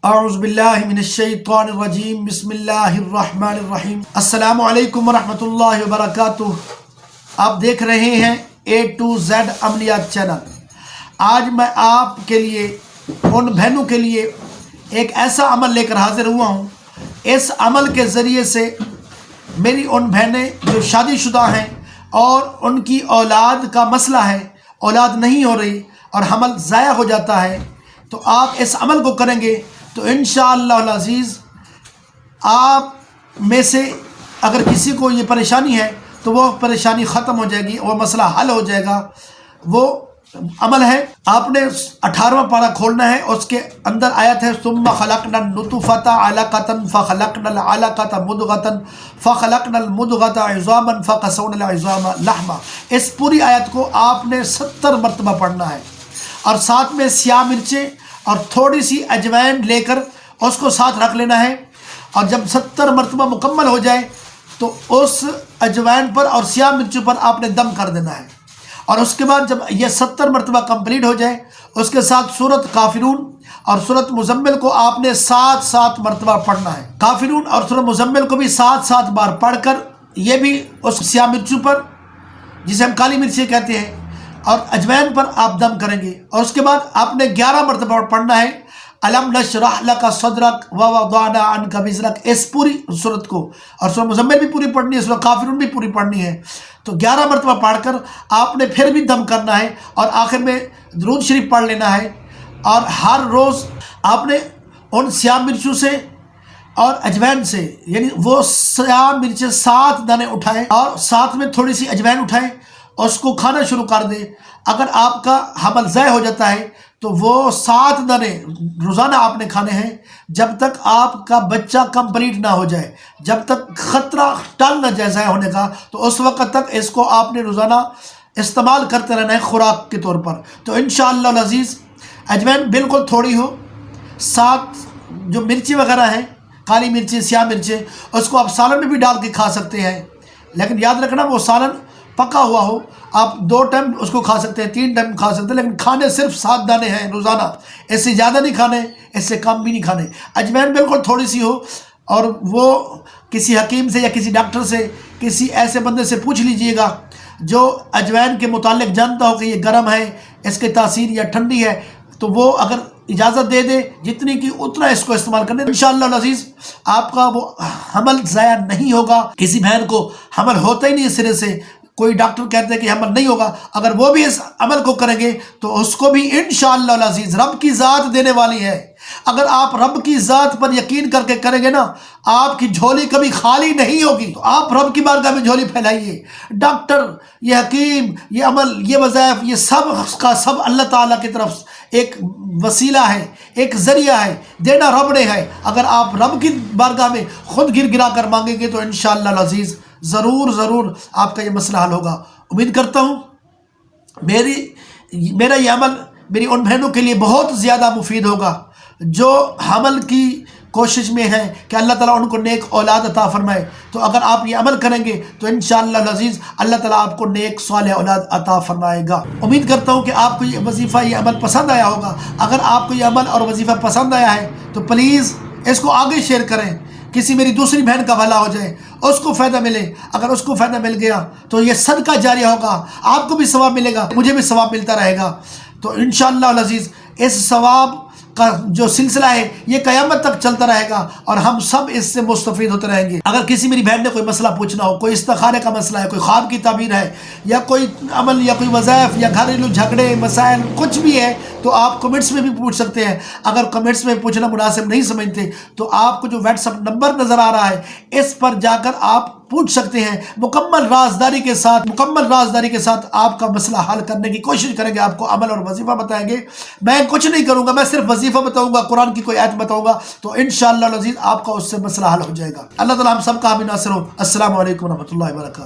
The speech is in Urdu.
اعوذ باللہ من الشیطان الرجیم بسم اللہ الرحمن الرحیم السلام علیکم ورحمۃ اللہ وبرکاتہ۔ آپ دیکھ رہے ہیں A to Z عملیات چینل۔ آج میں آپ کے لیے ان بہنوں کے لیے ایک ایسا عمل لے کر حاضر ہوا ہوں۔ اس عمل کے ذریعے سے میری ان بہنیں جو شادی شدہ ہیں اور ان کی اولاد کا مسئلہ ہے، اولاد نہیں ہو رہی اور حمل ضائع ہو جاتا ہے، تو آپ اس عمل کو کریں گے تو انشاءاللہ العزیز آپ میں سے اگر کسی کو یہ پریشانی ہے تو وہ پریشانی ختم ہو جائے گی، وہ مسئلہ حل ہو جائے گا۔ وہ عمل ہے، آپ نے 18واں پارہ کھولنا ہے، اس کے اندر آیت ہے ثم خلقنا النطفۃ علقۃ فخلقنا العلقۃ مضغۃ فخلقنا المضغۃ عظاما فقسونا العظام لحما۔ اس پوری آیت کو آپ نے 70 مرتبہ پڑھنا ہے، اور ساتھ میں سیاہ مرچیں اور تھوڑی سی اجوائن لے کر اس کو ساتھ رکھ لینا ہے، اور جب 70 مرتبہ مکمل ہو جائے تو اس اجوائن پر اور سیاہ مرچوں پر آپ نے دم کر دینا ہے، اور اس کے بعد جب یہ 70 مرتبہ کمپلیٹ ہو جائے اس کے ساتھ سورۃ کافرون اور سورۃ مزمل کو آپ نے 7 مرتبہ پڑھنا ہے۔ کافرون اور سورۃ مزمل کو بھی 7 بار پڑھ کر یہ بھی اس سیاہ مرچوں پر، جسے ہم کالی مرچیں کہتے ہیں، اور اجوائن پر آپ دم کریں گے، اور اس کے بعد آپ نے 11 مرتبہ پڑھنا ہے الم نشرح لک صدرک ووضعنا عنک وزرک۔ اس پوری صورت کو، اور سورۃ مزمل بھی پوری پڑھنی ہے، سورۃ کافرون بھی پوری پڑھنی ہے، تو 11 مرتبہ پڑھ کر آپ نے پھر بھی دم کرنا ہے، اور آخر میں درود شریف پڑھ لینا ہے۔ اور ہر روز آپ نے ان سیاہ مرچوں سے اور اجوائن سے، یعنی وہ سیاہ مرچیں 7 دانے اٹھائیں اور ساتھ میں تھوڑی سی اجوائن اٹھائیں، اس کو کھانا شروع کر دیں۔ اگر آپ کا حمل ضائع ہو جاتا ہے تو وہ 7 دانے روزانہ آپ نے کھانے ہیں جب تک آپ کا بچہ کمپلیٹ نہ ہو جائے، جب تک خطرہ ٹل نہ جائے ضائع ہونے کا، تو اس وقت تک اس کو آپ نے روزانہ استعمال کرتے رہنا ہے خوراک کے طور پر۔ تو انشاءاللہ العزیز اجوائن بالکل تھوڑی ہو، 7 جو مرچی وغیرہ ہیں، کالی مرچیں، سیاہ مرچیں، اس کو آپ سالن میں بھی ڈال کے کھا سکتے ہیں، لیکن یاد رکھنا وہ سالن پکا ہوا ہو۔ آپ 2 ٹائم اس کو کھا سکتے ہیں، 3 ٹائم کھا سکتے ہیں، لیکن کھانے صرف 7 دانے ہیں روزانہ، اس سے زیادہ نہیں کھانے، اس سے کم بھی نہیں کھانے۔ اجوائن بالکل تھوڑی سی ہو، اور وہ کسی حکیم سے یا کسی ڈاکٹر سے، کسی ایسے بندے سے پوچھ لیجئے گا جو اجوائن کے متعلق جانتا ہو کہ یہ گرم ہے، اس کی تاثیر یا ٹھنڈی ہے، تو وہ اگر اجازت دے دے جتنی کی اتنا اس کو استعمال کرنے، انشاءاللہ العزیز آپ کا وہ حمل ضائع نہیں ہوگا۔ کسی بہن کو حمل ہوتا ہی نہیں سرے سے، کوئی ڈاکٹر کہتے ہیں کہ حمل نہیں ہوگا، اگر وہ بھی اس عمل کو کریں گے تو اس کو بھی انشاءاللہ العزیز رب کی ذات دینے والی ہے۔ اگر آپ رب کی ذات پر یقین کر کے کریں گے نا، آپ کی جھولی کبھی خالی نہیں ہوگی۔ تو آپ رب کی بارگاہ میں جھولی پھیلائیے۔ ڈاکٹر، یہ حکیم، یہ عمل، یہ وظائف، یہ سب کا سب اللہ تعالیٰ کی طرف ایک وسیلہ ہے، ایک ذریعہ ہے، دینا رب نے ہے۔ اگر آپ رب کی بارگاہ میں خود گر گرا کر مانگیں گے تو انشاءاللہ العزیز ضرور آپ کا یہ مسئلہ حل ہوگا۔ امید کرتا ہوں میرا یہ عمل میری ان بہنوں کے لیے بہت زیادہ مفید ہوگا جو حمل کی کوشش میں ہیں کہ اللہ تعالیٰ ان کو نیک اولاد عطا فرمائے۔ تو اگر آپ یہ عمل کریں گے تو انشاءاللہ العزیز اللہ تعالیٰ آپ کو نیک صالح اولاد عطا فرمائے گا۔ امید کرتا ہوں کہ آپ کو یہ وظیفہ، یہ عمل پسند آیا ہوگا۔ اگر آپ کو یہ عمل اور وظیفہ پسند آیا ہے تو پلیز اس کو آگے شیئر کریں، کسی میری دوسری بہن کا بھلا ہو جائے، اس کو فائدہ ملے۔ اگر اس کو فائدہ مل گیا تو یہ صدقہ جاریہ ہوگا، آپ کو بھی ثواب ملے گا، مجھے بھی ثواب ملتا رہے گا۔ تو انشاءاللہ العزیز اس ثواب کا جو سلسلہ ہے یہ قیامت تک چلتا رہے گا، اور ہم سب اس سے مستفید ہوتے رہیں گے۔ اگر کسی میری بہن نے کوئی مسئلہ پوچھنا ہو، کوئی استخارے کا مسئلہ ہے، کوئی خواب کی تعبیر ہے، یا کوئی عمل، یا کوئی وظائف، یا گھریلو جھگڑے، مسائل کچھ بھی ہے، تو آپ کمنٹس میں بھی پوچھ سکتے ہیں۔ اگر کمنٹس میں پوچھنا مناسب نہیں سمجھتے تو آپ کو جو واٹس ایپ نمبر نظر آ رہا ہے اس پر جا کر آپ پوچھ سکتے ہیں۔ مکمل رازداری کے ساتھ آپ کا مسئلہ حل کرنے کی کوشش کریں گے، آپ کو عمل اور وظیفہ بتائیں گے۔ میں کچھ نہیں کروں گا، میں صرف وظیفہ بتاؤں گا، قرآن کی کوئی آیت بتاؤں گا، تو انشاءاللہ العزیز آپ کا اس سے مسئلہ حل ہو جائے گا۔ اللہ تعالیٰ ہم سب کا حامی ناصر ہو۔ السلام علیکم ورحمۃ اللہ وبرکاتہ۔